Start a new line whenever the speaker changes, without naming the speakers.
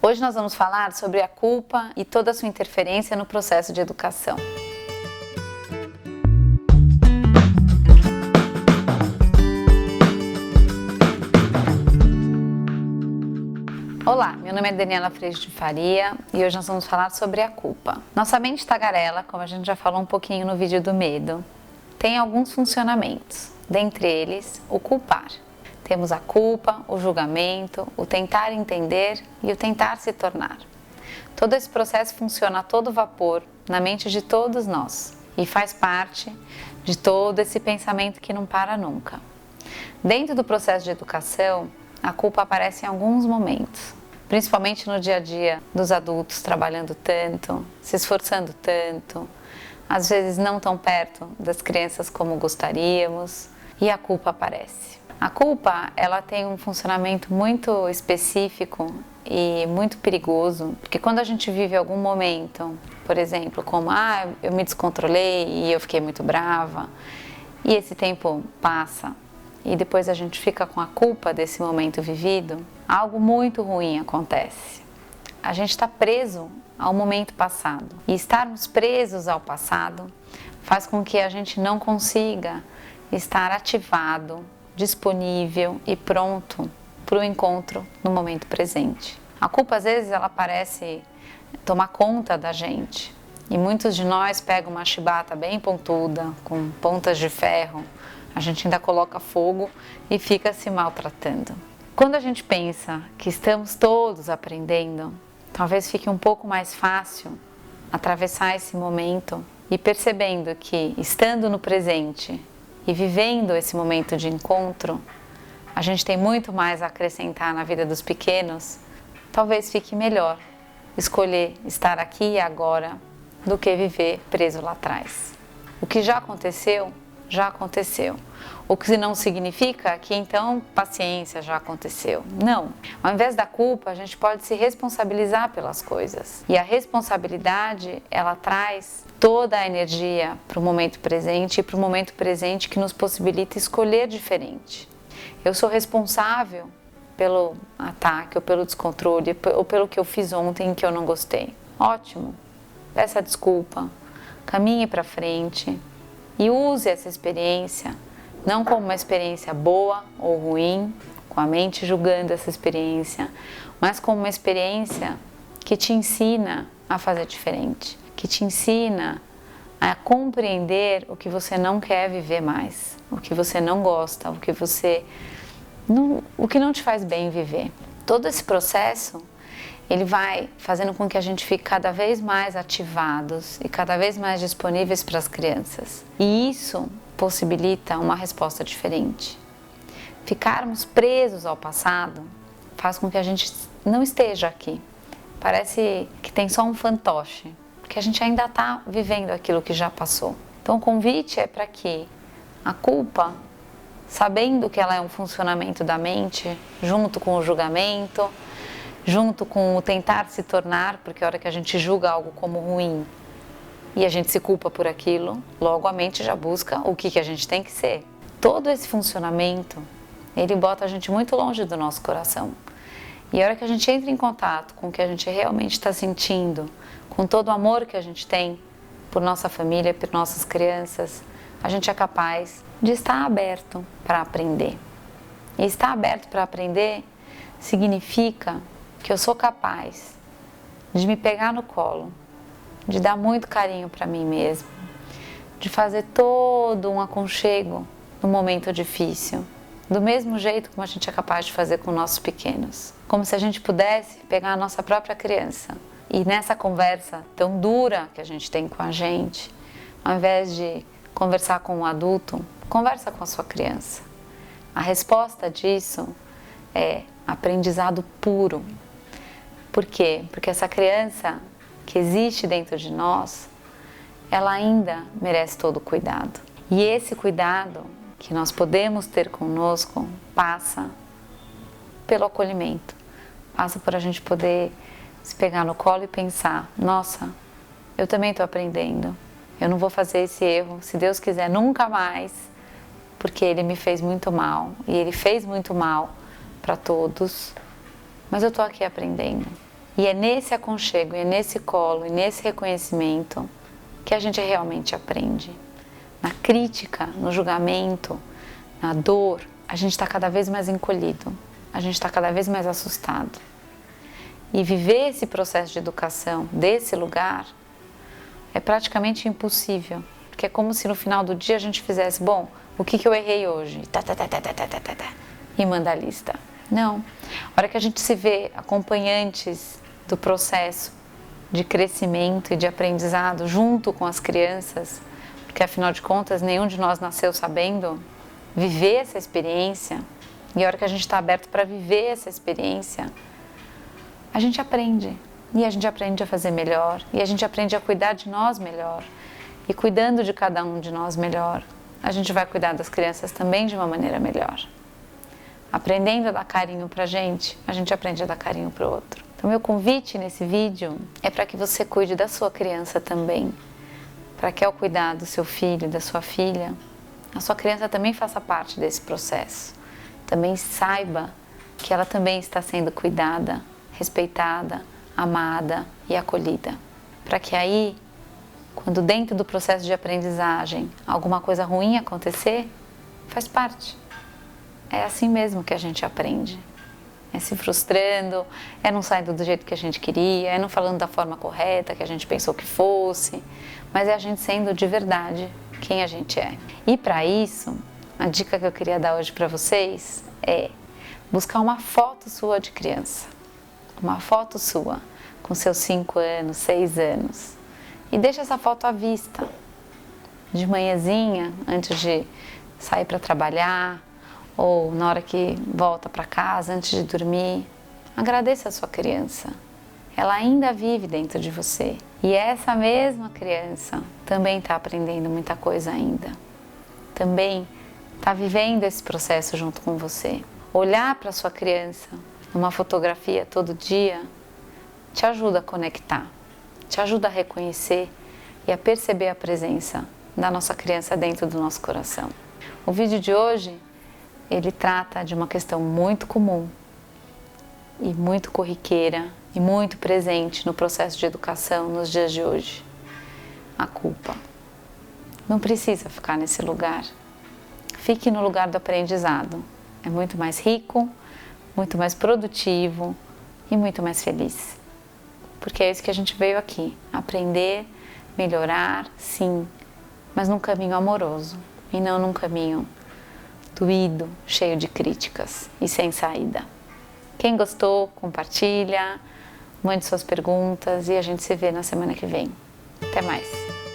Hoje nós vamos falar sobre a culpa e toda a sua interferência no processo de educação. Olá, meu nome é Daniela Freixo de Faria e hoje nós vamos falar sobre a culpa. Nossa mente tagarela, como a gente já falou um pouquinho no vídeo do medo, tem alguns funcionamentos, dentre eles o culpar. Temos a culpa, o julgamento, o tentar entender e o tentar se tornar. Todo esse processo funciona a todo vapor na mente de todos nós e faz parte de todo esse pensamento que não para nunca. Dentro do processo de educação, a culpa aparece em alguns momentos, principalmente no dia a dia dos adultos trabalhando tanto, se esforçando tanto, às vezes não tão perto das crianças como gostaríamos, e a culpa aparece. A culpa, ela tem um funcionamento muito específico e muito perigoso, porque quando a gente vive algum momento, por exemplo, como eu me descontrolei e eu fiquei muito brava, e esse tempo passa e depois a gente fica com a culpa desse momento vivido, algo muito ruim acontece. A gente está preso ao momento passado, e estarmos presos ao passado faz com que a gente não consiga estar ativado, disponível e pronto para o encontro no momento presente. A culpa, às vezes, ela parece tomar conta da gente, e muitos de nós pegam uma chibata bem pontuda, com pontas de ferro, a gente ainda coloca fogo e fica se maltratando. Quando a gente pensa que estamos todos aprendendo, talvez fique um pouco mais fácil atravessar esse momento e percebendo que, estando no presente e vivendo esse momento de encontro, a gente tem muito mais a acrescentar na vida dos pequenos. Talvez fique melhor escolher estar aqui e agora do que viver preso lá atrás. O que já aconteceu, já aconteceu. O que não significa que então paciência, já aconteceu. Não. Ao invés da culpa, a gente pode se responsabilizar pelas coisas. E a responsabilidade, ela traz toda a energia para o momento presente e para o momento presente que nos possibilita escolher diferente. Eu sou responsável pelo ataque ou pelo descontrole ou pelo que eu fiz ontem que eu não gostei. Ótimo. Peça desculpa. Caminhe para frente e use essa experiência não como uma experiência boa ou ruim, com a mente julgando essa experiência, mas como uma experiência que te ensina a fazer diferente, que te ensina a compreender o que você não quer viver mais, o que você não gosta, o que não te faz bem viver. Todo esse processo, ele vai fazendo com que a gente fique cada vez mais ativados e cada vez mais disponíveis para as crianças. E isso possibilita uma resposta diferente. Ficarmos presos ao passado faz com que a gente não esteja aqui. Parece que tem só um fantoche, porque a gente ainda está vivendo aquilo que já passou. Então o convite é para que a culpa, sabendo que ela é um funcionamento da mente, junto com o julgamento, junto com o tentar se tornar, porque a hora que a gente julga algo como ruim e a gente se culpa por aquilo, logo a mente já busca o que a gente tem que ser. Todo esse funcionamento, ele bota a gente muito longe do nosso coração. E a hora que a gente entra em contato com o que a gente realmente está sentindo, com todo o amor que a gente tem por nossa família, por nossas crianças, a gente é capaz de estar aberto para aprender. E estar aberto para aprender significa que eu sou capaz de me pegar no colo, de dar muito carinho para mim mesmo, de fazer todo um aconchego no momento difícil, do mesmo jeito como a gente é capaz de fazer com nossos pequenos. Como se a gente pudesse pegar a nossa própria criança e nessa conversa tão dura que a gente tem com a gente, ao invés de conversar com um adulto, conversa com a sua criança. A resposta disso é aprendizado puro. Por quê? Porque essa criança que existe dentro de nós, ela ainda merece todo o cuidado. E esse cuidado que nós podemos ter conosco passa pelo acolhimento, passa por a gente poder se pegar no colo e pensar, nossa, eu também estou aprendendo, eu não vou fazer esse erro, se Deus quiser, nunca mais, porque Ele me fez muito mal, e Ele fez muito mal para todos, mas eu estou aqui aprendendo. E é nesse aconchego, é nesse colo, e nesse reconhecimento que a gente realmente aprende. Na crítica, no julgamento, na dor, a gente está cada vez mais encolhido, a gente está cada vez mais assustado. E viver esse processo de educação desse lugar é praticamente impossível, porque é como se no final do dia a gente fizesse, bom, o que eu errei hoje? E manda a lista. Não. A hora que a gente se vê acompanhantes do processo de crescimento e de aprendizado junto com as crianças, porque afinal de contas nenhum de nós nasceu sabendo viver essa experiência, e a hora que a gente está aberto para viver essa experiência, a gente aprende. E a gente aprende a fazer melhor, e a gente aprende a cuidar de nós melhor. E cuidando de cada um de nós melhor, a gente vai cuidar das crianças também de uma maneira melhor. Aprendendo a dar carinho pra gente, a gente aprende a dar carinho pro outro. Então, meu convite nesse vídeo é para que você cuide da sua criança também. Para que ao cuidar do seu filho, da sua filha, a sua criança também faça parte desse processo. Também saiba que ela também está sendo cuidada, respeitada, amada e acolhida. Para que aí, quando dentro do processo de aprendizagem alguma coisa ruim acontecer, faz parte. É assim mesmo que a gente aprende. É se frustrando, é não saindo do jeito que a gente queria, é não falando da forma correta que a gente pensou que fosse, mas é a gente sendo de verdade quem a gente é. E para isso, a dica que eu queria dar hoje para vocês é buscar uma foto sua de criança. Uma foto sua, com seus 5 anos, 6 anos. E deixa essa foto à vista. De manhãzinha, antes de sair para trabalhar, ou na hora que volta para casa, antes de dormir. Agradeça a sua criança. Ela ainda vive dentro de você. E essa mesma criança também está aprendendo muita coisa ainda. Também está vivendo esse processo junto com você. Olhar para a sua criança numa fotografia todo dia te ajuda a conectar, te ajuda a reconhecer e a perceber a presença da nossa criança dentro do nosso coração. O vídeo de hoje, ele trata de uma questão muito comum e muito corriqueira e muito presente no processo de educação nos dias de hoje. A culpa. Não precisa ficar nesse lugar. Fique no lugar do aprendizado. É muito mais rico, muito mais produtivo e muito mais feliz. Porque é isso que a gente veio aqui, aprender, melhorar, sim, mas num caminho amoroso e não num caminho doído, cheio de críticas e sem saída. Quem gostou, compartilha, mande suas perguntas e a gente se vê na semana que vem. Até mais!